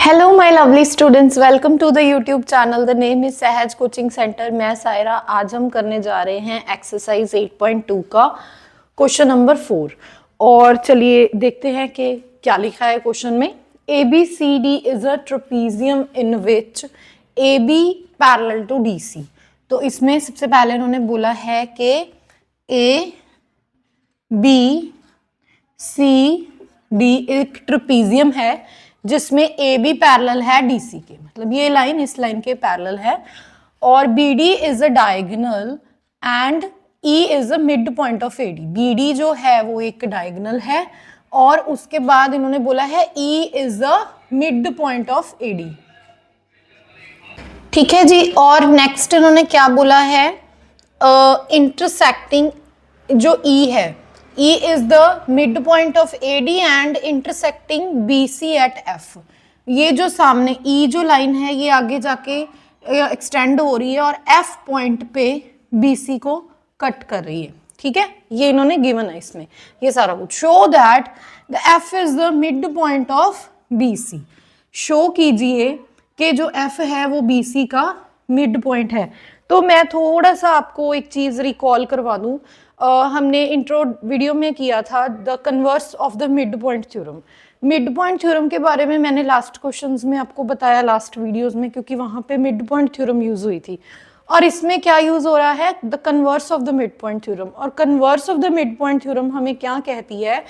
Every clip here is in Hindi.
Hello my lovely students, welcome to the YouTube channel. The name is Sahaj coaching centre. मैं सायरा। आज हम करने जा रहे हैं एक्सरसाइज 8.2 का क्वेश्चन नंबर 4। और चलिए देखते हैं कि क्या लिखा है क्वेश्चन में। A B C D is a trapezium in which A B parallel to D C. तो इसमें सबसे पहले उन्होंने बोला है कि ए बी सी डी एक ट्रपीजियम है जिसमें ए बी पैरेलल है डीसी के, मतलब ये लाइन इस लाइन के पैरेलल है। और B D is a diagonal and E is a mid point of A D. B D जो है वो एक डायगोनल है और उसके बाद इन्होंने बोला है E is a mid point of A D. ठीक है जी। और नेक्स्ट इन्होंने क्या बोला है, इंटरसेक्टिंग जो ई है, E is the midpoint of AD and intersecting BC at F। ये जो सामने E जो लाइन है ये आगे जाके एक्सटेंड हो रही है और F पॉइंट पे BC को कट कर रही है। ठीक है, ये इन्होंने गिवन है इसमें ये सारा कुछ। Show that the F is the midpoint of BC। Show कीजिए कि जो F है वो BC का मिड पॉइंट है। तो मैं थोड़ा सा आपको एक चीज रिकॉल करवा दूं। हमने इंट्रो वीडियो में किया था the converse of the mid point theorem. Mid point theorem के बारे में मैंने लास्ट क्वेश्चंस में आपको बताया, लास्ट वीडियोस में, क्योंकि वहां पे मिड पॉइंट थ्योरम यूज हुई थी। और इसमें क्या यूज हो रहा है, the converse of the mid point theorem. और converse of the mid point theorem हमें क्या कहती है,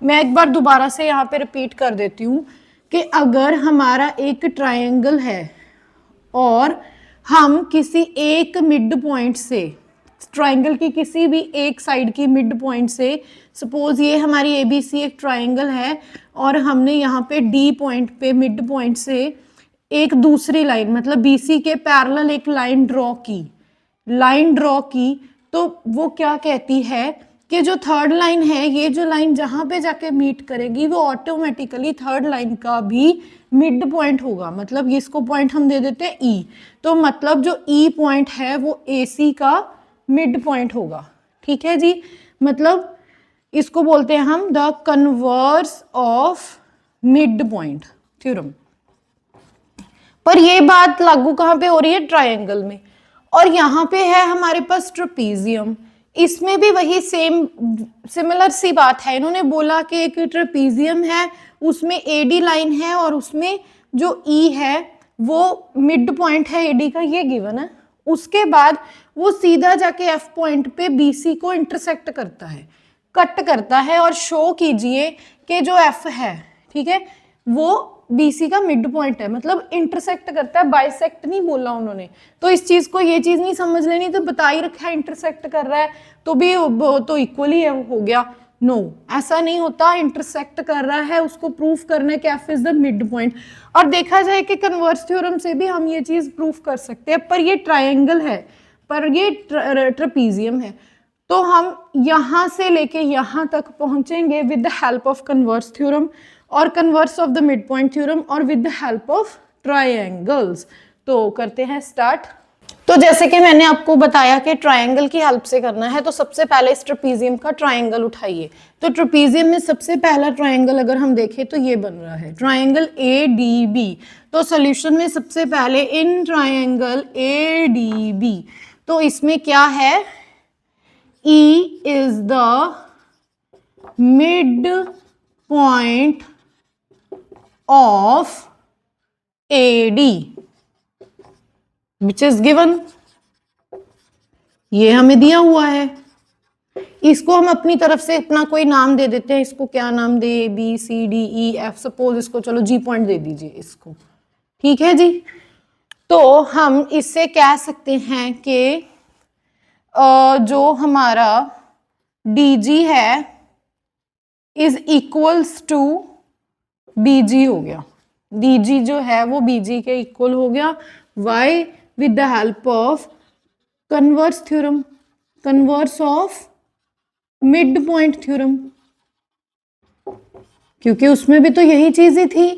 मैं एक बार दोबारा से यहाँ पे रिपीट कर देती हूँ कि अगर हमारा एक ट्राइंगल है और हम किसी एक मिड पॉइंट से, ट्राइंगल की किसी भी एक साइड की मिड पॉइंट से, सपोज ये हमारी एबीसी एक ट्राइंगल है और हमने यहाँ पे डी पॉइंट पे मिड पॉइंट से एक दूसरी लाइन, मतलब बीसी के पैरेलल एक लाइन ड्रॉ की, तो वो क्या कहती है कि जो थर्ड लाइन है, ये जो लाइन जहाँ पे जाके मीट करेगी वो ऑटोमेटिकली थर्ड लाइन का भी मिड पॉइंट होगा। मतलब इसको पॉइंट हम दे देते हैं ई, तो मतलब जो ई पॉइंट है वो एसी का मिड पॉइंट होगा। ठीक है जी, मतलब इसको बोलते हैं हम the converse of mid point theorem. पर ये बात लागू कहां पे हो रही है, ट्रायंगल में। और यहां पे है हमारे पास ट्रपीजियम, इसमें भी वही सिमिलर सी बात है। इन्होंने बोला कि एक ट्रपीजियम है, उसमें एडी लाइन है और उसमें जो ई है वो मिड पॉइंट है एडी का, ये गिवन है। उसके बाद वो सीधा जाके एफ पॉइंट पे बीसी को इंटरसेक्ट करता है, कट करता है। और शो कीजिए कि जो एफ है, ठीक है, वो बीसी का मिड पॉइंट है, मतलब इंटरसेक्ट करता है, बाइसेक्ट नहीं बोला उन्होंने। तो इस चीज को, ये चीज नहीं समझ लेनी, तो बता ही रखा है इंटरसेक्ट कर रहा है तो भी तो इक्वली हो गया। नो, ऐसा नहीं होता। इंटरसेक्ट कर रहा है, उसको प्रूफ करना है कि F is the mid point. और देखा जाए कि कन्वर्स थ्योरम से भी हम ये चीज प्रूफ कर सकते हैं। पर ये ट्रायंगल है, पर ये ट्रपीजियम है, तो हम यहां से लेके यहां तक पहुंचेंगे with the help of converse theorem और converse of the mid point theorem और with the help of triangles. तो करते हैं स्टार्ट। तो जैसे कि मैंने आपको बताया कि ट्रायंगल की हेल्प से करना है, तो सबसे पहले इस ट्रपीजियम का ट्रायंगल उठाइए। तो ट्रपीजियम में सबसे पहला ट्रायंगल अगर हम देखें तो ये बन रहा है ट्रायंगल ए डी बी। तो सॉल्यूशन में सबसे पहले in triangle A D B, तो इसमें क्या है, E is the mid point of AD which is given। ये हमें दिया हुआ है, इसको हम अपनी तरफ से अपना कोई नाम दे देते हैं। इसको क्या नाम दे, B C D E F, suppose इसको चलो जी पॉइंट दे दीजिए इसको। ठीक है जी। तो हम इससे कह सकते हैं कि जो हमारा DG है इज इक्वल्स टू BG हो गया। DG जो है वो BG के इक्वल हो गया। Why, with the help of converse theorem, converse of mid point theorem, क्योंकि उसमें भी तो यही चीज ही थी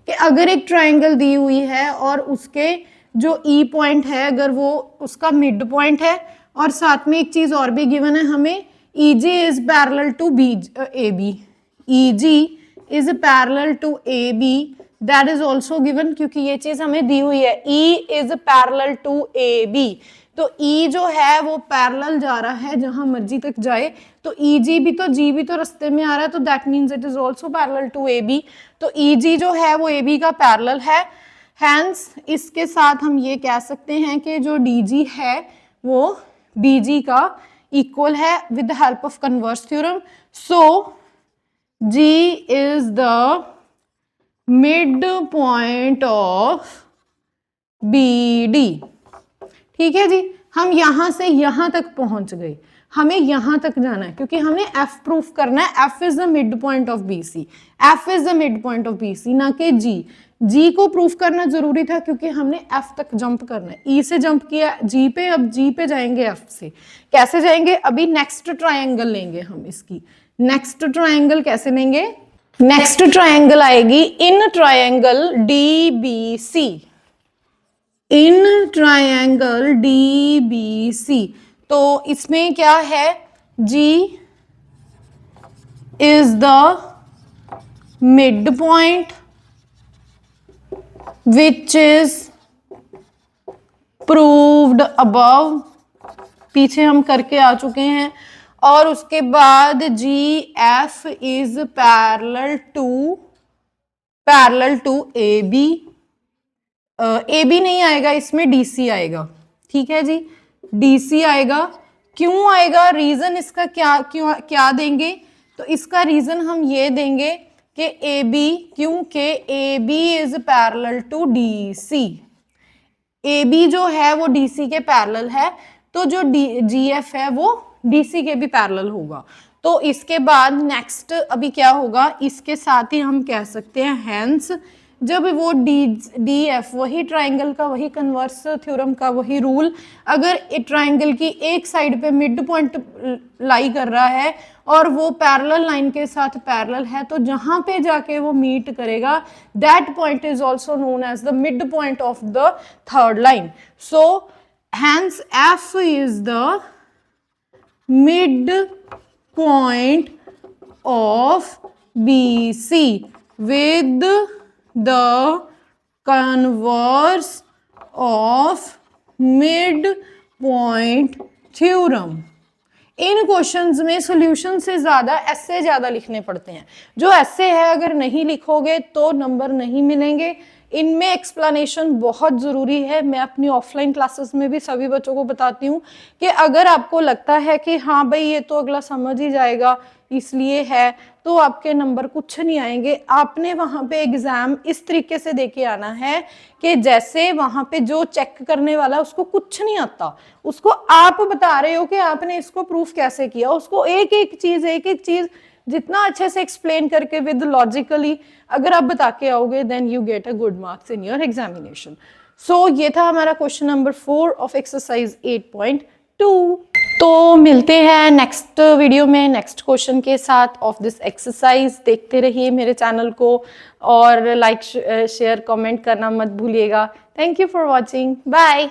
कि अगर एक ट्रायंगल दी हुई है और उसके जो ई पॉइंट है अगर वो उसका मिड पॉइंट है, और साथ में एक चीज और भी गिवन है हमें, EG is parallel to AB, EG is parallel to AB that is also given, क्योंकि ये चीज हमें दी हुई है। E is parallel to A B, तो ई जो है वो पैरेलल जा रहा है जहां मर्जी तक जाए, तो ई जी भी तो जी भी तो रास्ते में आ रहा है, तो that means it is also parallel to A B. तो ई जी जो है वो ए बी का पैरेलल है, हैंस इसके साथ हम ये कह सकते हैं कि जो डी जी है वो बी जी का इक्वल है with the help of converse theorem. So G is the mid point of B D. ठीक है जी, हम यहां से यहां तक पहुंच गए, हमें यहां तक जाना है क्योंकि हमें एफ प्रूफ करना है। F is the mid point of B C, F is the mid point of B C, ना कि जी। जी को प्रूफ करना जरूरी था क्योंकि हमने एफ तक जंप करना है। ई से जंप किया जी पे, अब जी पे जाएंगे एफ से। कैसे जाएंगे? अभी नेक्स्ट ट्रायंगल लेंगे हम इसकी। नेक्स्ट ट्रायंगल कैसे लेंगे? नेक्स्ट ट्रायंगल आएगी in triangle D B C, in triangle D B C. तो इसमें क्या है? G is the mid point which is proved above, पीछे हम करके आ चुके हैं। और उसके बाद G F is parallel to A B. A B नहीं आएगा इसमें, डी सी आएगा। ठीक है जी, डी सी आएगा। क्यों आएगा? रीजन इसका क्या देंगे? तो इसका रीजन हम ये देंगे कि ए बी, क्योंकि A B is parallel to D C. A B जो है वो डी सी के पैरेलल है, तो जो जी एफ है वो डी सी के भी पैरेलल होगा। तो इसके बाद नेक्स्ट अभी क्या होगा? इसके साथ ही हम कह सकते हैं हैंस जब वो डी एफ, वही ट्राइंगल का वही कन्वर्स थ्योरम का वही रूल, अगर ट्राइंगल की एक साइड पे मिड पॉइंट लाई कर रहा है और वो पैरेलल लाइन के साथ पैरेलल है, तो जहां पे जाके वो मीट करेगा that point is also known as the mid point of the third line. So hence F is the mid point of B C with the converse of mid-point theorem। इन क्वेश्चंस में सॉल्यूशन से ज्यादा ऐसे ज्यादा लिखने पड़ते हैं। जो ऐसे है अगर नहीं लिखोगे तो नंबर नहीं मिलेंगे। इनमें एक्सप्लेनेशन बहुत ज़रूरी है। मैं अपनी ऑफलाइन क्लासेस में भी सभी बच्चों को बताती हूँ कि अगर आपको लगता है कि हाँ भाई ये तो अगला समझ ही जाएगा इसलिए है, तो आपके नंबर कुछ नहीं आएंगे। आपने वहाँ पे एग्ज़ाम इस तरीके से देके आना है कि जैसे वहाँ पे जो चेक करने वाला उसको कुछ नहीं आता, उसको आप बता रहे हो कि आपने इसको प्रूफ कैसे किया। उसको एक एक चीज़ जितना अच्छे से एक्सप्लेन करके विद लॉजिकली अगर आप बता के आओगे then you get a good marks in your examination. So ये था हमारा क्वेश्चन नंबर 4 ऑफ एक्सरसाइज 8.2। तो मिलते हैं नेक्स्ट वीडियो में नेक्स्ट क्वेश्चन के साथ ऑफ दिस एक्सरसाइज। देखते रहिए मेरे चैनल को और लाइक शेयर कमेंट करना मत भूलिएगा। Thank you for watching, bye.